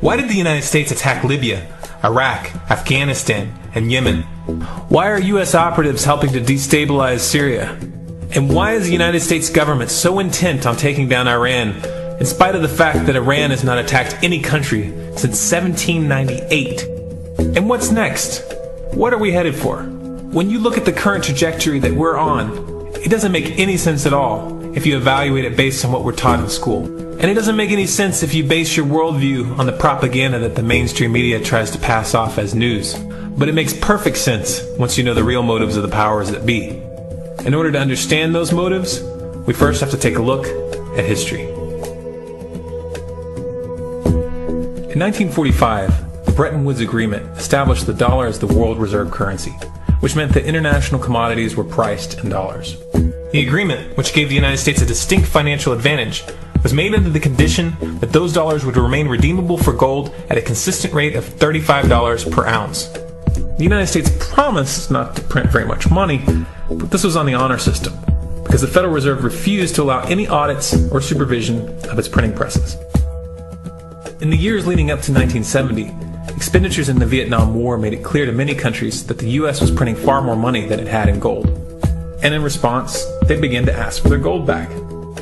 Why did the United States attack Libya, Iraq, Afghanistan, and Yemen? Why are U.S. operatives helping to destabilize Syria? And why is the United States government so intent on taking down Iran, in spite of the fact that Iran has not attacked any country since 1798? And what's next? What are we headed for? When you look at the current trajectory that we're on, it doesn't make any sense at all if you evaluate it based on what we're taught in school. And it doesn't make any sense if you base your worldview on the propaganda that the mainstream media tries to pass off as news. But it makes perfect sense once you know the real motives of the powers that be. In order to understand those motives, we first have to take a look at history. In 1945, the Bretton Woods Agreement established the dollar as the world reserve currency, which meant that international commodities were priced in dollars. The agreement, which gave the United States a distinct financial advantage, was made under the condition that those dollars would remain redeemable for gold at a consistent rate of $35 per ounce. The United States promised not to print very much money, but this was on the honor system, because the Federal Reserve refused to allow any audits or supervision of its printing presses. In the years leading up to 1970, expenditures in the Vietnam War made it clear to many countries that the U.S. was printing far more money than it had in gold. And in response, they began to ask for their gold back.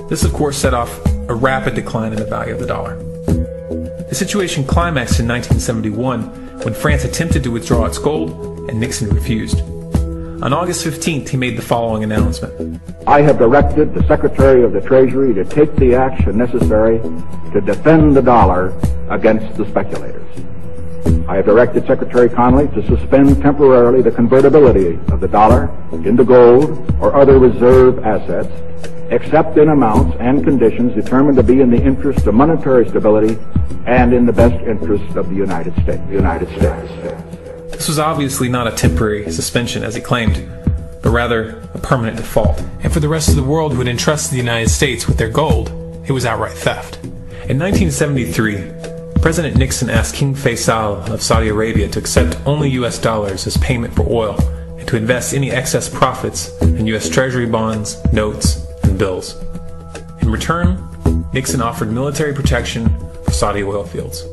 This, of course, set off a rapid decline in the value of the dollar. The situation climaxed in 1971 when France attempted to withdraw its gold and Nixon refused. On August 15th, he made the following announcement. I have directed the Secretary of the Treasury to take the action necessary to defend the dollar against the speculators. I have directed Secretary Connally to suspend temporarily the convertibility of the dollar into gold or other reserve assets, except in amounts and conditions determined to be in the interest of monetary stability and in the best interest of the United States. This was obviously not a temporary suspension, as he claimed, but rather a permanent default. And for the rest of the world who had entrusted the United States with their gold, it was outright theft. In 1973, President Nixon asked King Faisal of Saudi Arabia to accept only U.S. dollars as payment for oil and to invest any excess profits in U.S. Treasury bonds, notes, and bills. In return, Nixon offered military protection for Saudi oil fields.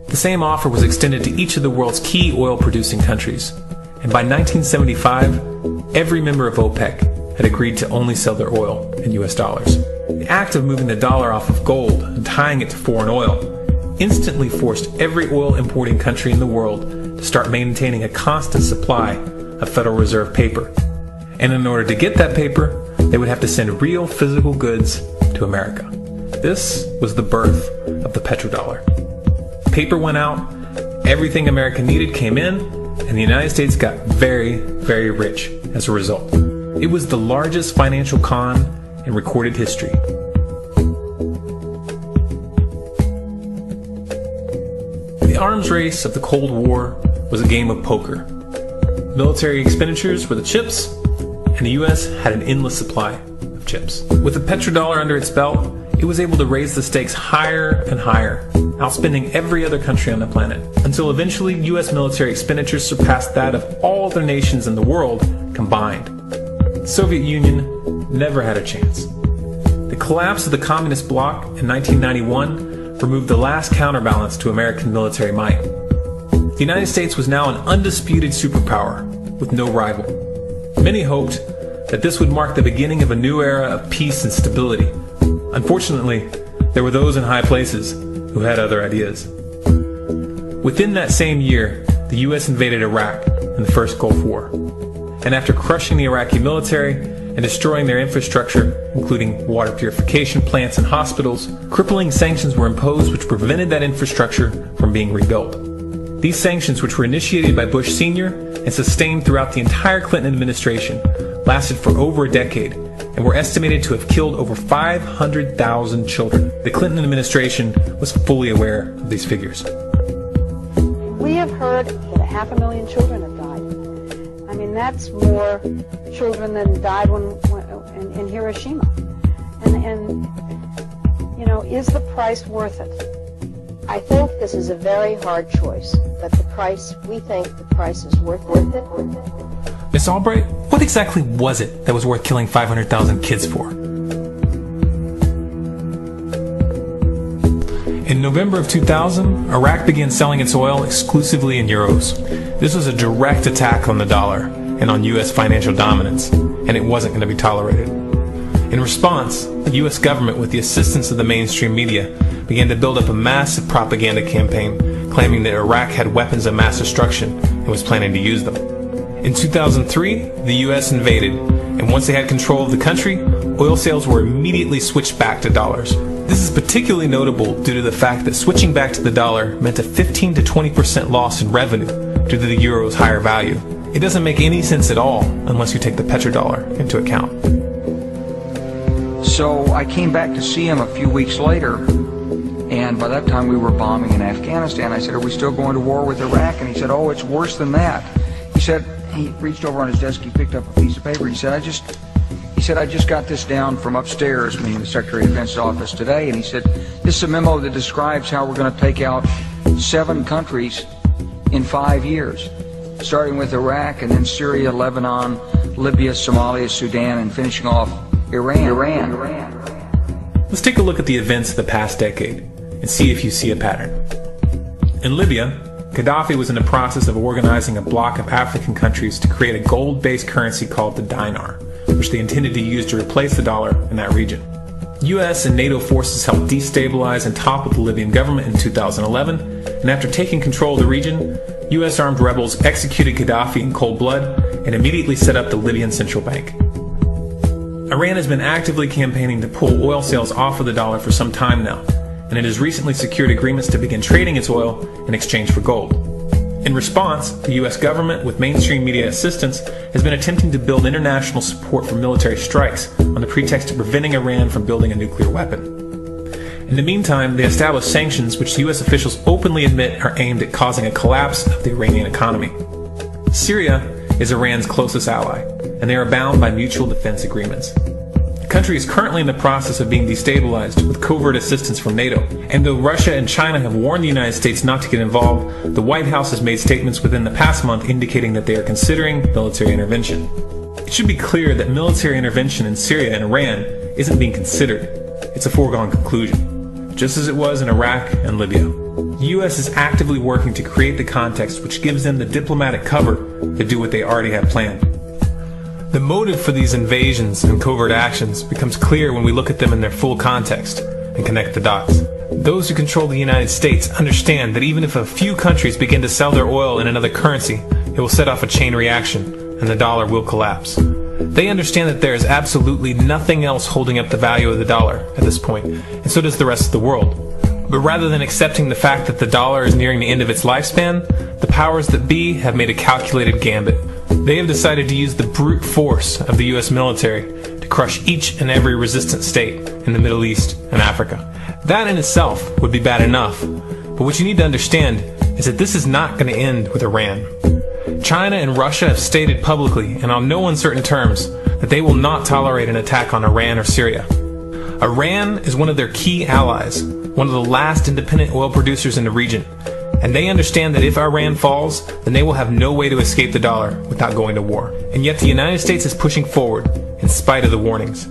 The same offer was extended to each of the world's key oil-producing countries, and by 1975, every member of OPEC had agreed to only sell their oil in U.S. dollars. The act of moving the dollar off of gold and tying it to foreign oil instantly forced every oil-importing country in the world to start maintaining a constant supply of Federal Reserve paper. And in order to get that paper, they would have to send real physical goods to America. This was the birth of the petrodollar. Paper went out, everything America needed came in, and the United States got very, very rich as a result. It was the largest financial con in recorded history. The arms race of the Cold War was a game of poker. Military expenditures were the chips, and the U.S. had an endless supply of chips. With the petrodollar under its belt, it was able to raise the stakes higher and higher, outspending every other country on the planet, until eventually U.S. military expenditures surpassed that of all other nations in the world combined. The Soviet Union never had a chance. The collapse of the communist bloc in 1991 removed the last counterbalance to American military might. The United States was now an undisputed superpower with no rival. Many hoped that this would mark the beginning of a new era of peace and stability. Unfortunately, there were those in high places who had other ideas. Within that same year, the U.S. invaded Iraq in the first Gulf War. And after crushing the Iraqi military and destroying their infrastructure, including water purification plants and hospitals, crippling sanctions were imposed which prevented that infrastructure from being rebuilt. These sanctions, which were initiated by Bush Sr. and sustained throughout the entire Clinton administration, lasted for over a decade and were estimated to have killed over 500,000 children. The Clinton administration was fully aware of these figures. We have heard that 500,000 children have died. I mean, that's more children than died in Hiroshima. And you know, is the price worth it? I think this is a very hard choice, but we think the price is worth it. Miss Albright, what exactly was it that was worth killing 500,000 kids for? In In November of 2000, Iraq began selling its oil exclusively in euros. This was a direct attack on the dollar and on U.S. financial dominance, and it wasn't going to be tolerated. In response, the U.S. government, with the assistance of the mainstream media, began to build up a massive propaganda campaign claiming that Iraq had weapons of mass destruction and was planning to use them. In 2003, the U.S. invaded, and once they had control of the country, oil sales were immediately switched back to dollars. This is particularly notable due to the fact that switching back to the dollar meant a 15 to 20% loss in revenue due to the euro's higher value. It doesn't make any sense at all unless you take the petrodollar into account. So I came back to see him a few weeks later, and by that time we were bombing in Afghanistan. I said, "Are we still going to war with Iraq?" And he said, "Oh, it's worse than that." He said, he reached over on his desk, he picked up a piece of paper, he said, I just got this down from upstairs, meaning the Secretary of Defense's office today, and he said, "This is a memo that describes how we're going to take out 7 countries in 5 years, starting with Iraq and then Syria, Lebanon, Libya, Somalia, Sudan, and finishing off Iran." Let's take a look at the events of the past decade and see if you see a pattern. In Libya, Gaddafi was in the process of organizing a bloc of African countries to create a gold-based currency called the dinar, which they intended to use to replace the dollar in that region. US and NATO forces helped destabilize and topple the Libyan government in 2011, and after taking control of the region, US armed rebels executed Gaddafi in cold blood and immediately set up the Libyan Central Bank. Iran has been actively campaigning to pull oil sales off of the dollar for some time now, and it has recently secured agreements to begin trading its oil in exchange for gold. In response, the U.S. government, with mainstream media assistance, has been attempting to build international support for military strikes on the pretext of preventing Iran from building a nuclear weapon. In the meantime, they established sanctions which U.S. officials openly admit are aimed at causing a collapse of the Iranian economy. Syria is Iran's closest ally, and they are bound by mutual defense agreements. The country is currently in the process of being destabilized with covert assistance from NATO, and though Russia and China have warned the United States not to get involved, the White House has made statements within the past month indicating that they are considering military intervention. It should be clear that military intervention in Syria and Iran isn't being considered. It's a foregone conclusion, just as it was in Iraq and Libya. The U.S. is actively working to create the context which gives them the diplomatic cover to do what they already have planned. The motive for these invasions and covert actions becomes clear when we look at them in their full context and connect the dots. Those who control the United States understand that even if a few countries begin to sell their oil in another currency, it will set off a chain reaction and the dollar will collapse. They understand that there is absolutely nothing else holding up the value of the dollar at this point, and so does the rest of the world. But rather than accepting the fact that the dollar is nearing the end of its lifespan, the powers that be have made a calculated gambit. They have decided to use the brute force of the U.S. military to crush each and every resistant state in the Middle East and Africa. That in itself would be bad enough, but what you need to understand is that this is not going to end with Iran. China and Russia have stated publicly and on no uncertain terms that they will not tolerate an attack on Iran or Syria. Iran is one of their key allies, one of the last independent oil producers in the region, and they understand that if Iran falls, then they will have no way to escape the dollar without going to war. And yet the United States is pushing forward in spite of the warnings.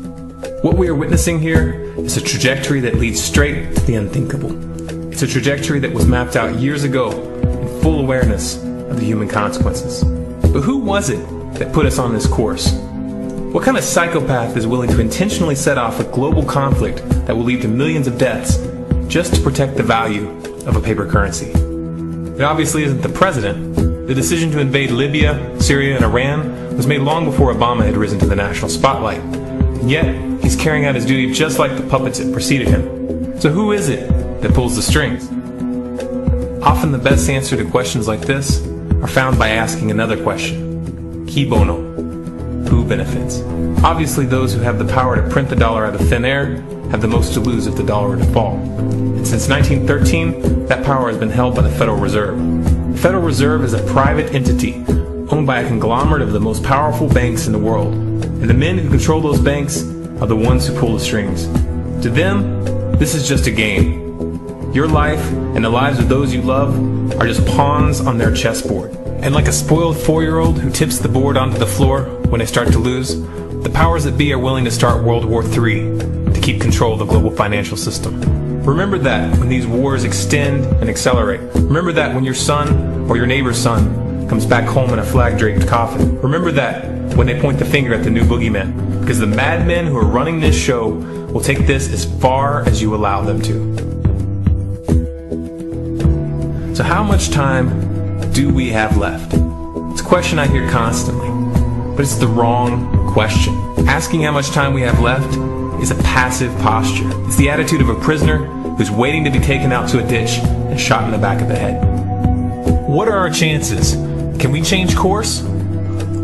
What we are witnessing here is a trajectory that leads straight to the unthinkable. It's a trajectory that was mapped out years ago in full awareness of the human consequences. But who was it that put us on this course? What kind of psychopath is willing to intentionally set off a global conflict that will lead to millions of deaths just to protect the value of a paper currency? It obviously isn't the president. The decision to invade Libya, Syria, and Iran was made long before Obama had risen to the national spotlight. And yet, he's carrying out his duty just like the puppets that preceded him. So who is it that pulls the strings? Often the best answer to questions like this are found by asking another question. Qui bono? Who benefits? Obviously those who have the power to print the dollar out of thin air have the most to lose if the dollar were to fall. And since 1913, that power has been held by the Federal Reserve. The Federal Reserve is a private entity owned by a conglomerate of the most powerful banks in the world. And the men who control those banks are the ones who pull the strings. To them, this is just a game. Your life and the lives of those you love are just pawns on their chessboard. And like a spoiled 4-year-old who tips the board onto the floor when they start to lose, the powers that be are willing to start World War III to keep control of the global financial system. Remember that when these wars extend and accelerate. Remember that when your son or your neighbor's son comes back home in a flag-draped coffin. Remember that when they point the finger at the new boogeyman, because the madmen who are running this show will take this as far as you allow them to. So how much time do we have left? It's a question I hear constantly, but it's the wrong question. Asking how much time we have left is a passive posture. It's the attitude of a prisoner who's waiting to be taken out to a ditch and shot in the back of the head. What are our chances? Can we change course?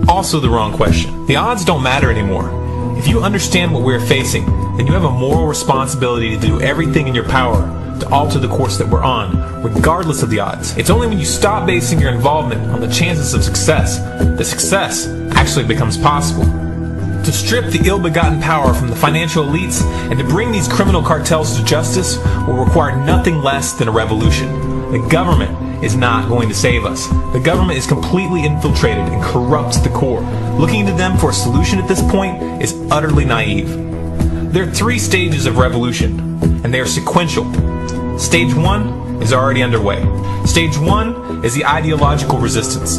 Also the wrong question. The odds don't matter anymore. If you understand what we're facing, then you have a moral responsibility to do everything in your power to alter the course that we're on, regardless of the odds. It's only when you stop basing your involvement on the chances of success that success actually becomes possible. To strip the ill-begotten power from the financial elites and to bring these criminal cartels to justice will require nothing less than a revolution. The government is not going to save us. The government is completely infiltrated and corrupt to the core. Looking to them for a solution at this point is utterly naive. There are 3 stages of revolution, and they are sequential. Stage 1 is already underway. Stage 1 is the ideological resistance.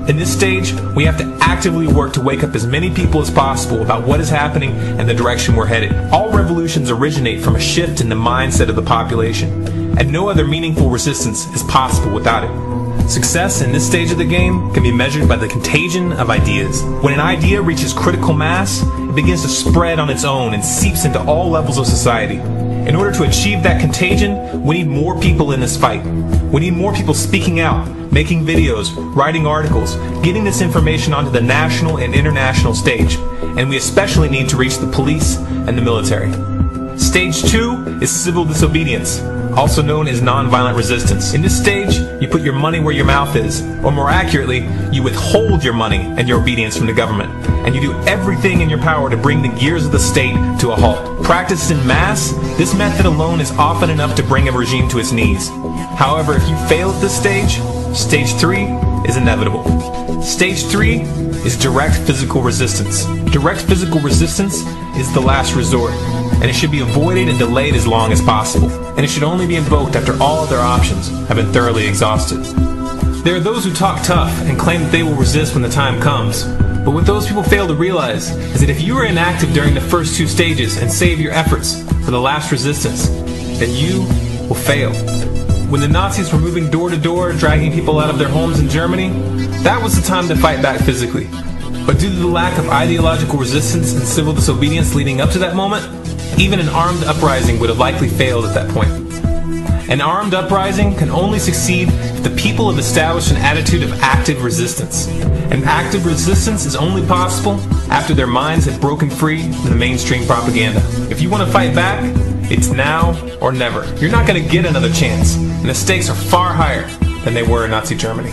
In this stage, we have to actively work to wake up as many people as possible about what is happening and the direction we're headed. All revolutions originate from a shift in the mindset of the population, and no other meaningful resistance is possible without it. Success in this stage of the game can be measured by the contagion of ideas. When an idea reaches critical mass, it begins to spread on its own and seeps into all levels of society. In order to achieve that contagion, we need more people in this fight. We need more people speaking out, making videos, writing articles, getting this information onto the national and international stage. And we especially need to reach the police and the military. Stage 2 is civil disobedience, also known as nonviolent resistance. In this stage, you put your money where your mouth is, or more accurately, you withhold your money and your obedience from the government, and you do everything in your power to bring the gears of the state to a halt. Practiced in mass, this method alone is often enough to bring a regime to its knees. However, if you fail at this stage, Stage 3 is inevitable. Stage 3 is direct physical resistance. Direct physical resistance is the last resort, and it should be avoided and delayed as long as possible, and it should only be invoked after all other options have been thoroughly exhausted. There are those who talk tough and claim that they will resist when the time comes, but what those people fail to realize is that if you are inactive during the first 2 stages and save your efforts for the last resistance, then you will fail. When the Nazis were moving door to door, dragging people out of their homes in Germany, that was the time to fight back physically. But due to the lack of ideological resistance and civil disobedience leading up to that moment, even an armed uprising would have likely failed at that point. An armed uprising can only succeed if the people have established an attitude of active resistance. And active resistance is only possible after their minds have broken free from the mainstream propaganda. If you want to fight back, it's now or never. You're not going to get another chance, and the stakes are far higher than they were in Nazi Germany.